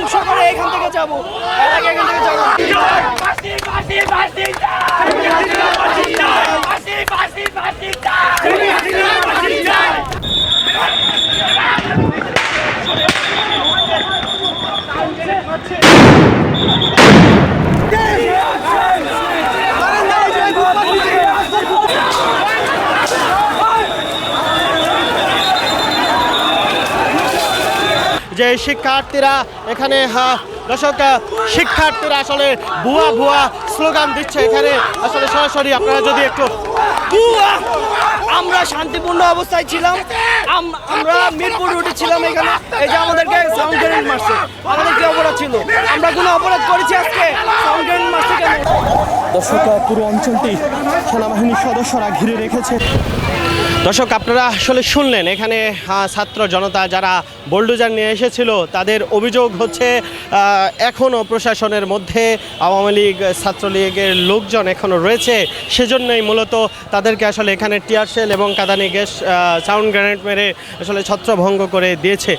ধ্বংস করে এখান থেকে যাবো, এখান থেকে যাবো। যে শিক্ষার্থীরা এখানে দর্শক শিক্ষার্থীরা আসলে ভুয়া ভুয়া স্লোগান দিচ্ছে এখানে আসলে সরাসরি আপনারা যদি একটু আমরা শান্তিপূর্ণ অবস্থায় ছিলাম, আমরা মিরপুর রুটে ছিলাম এখানে, এই যে আমাদেরকে সাউন্ড গ্রেনেড মারছে। আমাদের কি অপরাধ ছিল? আমরা কোনো অপরাধ করেছি আজকে? সাউন্ড গ্রেনেড মারছে কেন? দর্শক পুরো অঞ্চলটি সেনাবাহিনীর সদস্যরা ঘিরে রেখেছে। দর্শক আপনারা আসলে শুনলেন এখানে ছাত্র জনতা যারা বোলডোজার নিয়ে এসেছিল তাদের অভিযোগ হচ্ছে এখনও প্রশাসনের মধ্যে আওয়ামী লীগ ছাত্রলীগের লোকজন এখনও রয়েছে, সেজন্যই মূলত তাদেরকে আসলে এখানে টিয়ারশেল এবং কাঁদানি গ্যাস সাউন্ড গ্রেনেড মেরে আসলে ছত্রভঙ্গ করে দিয়েছে।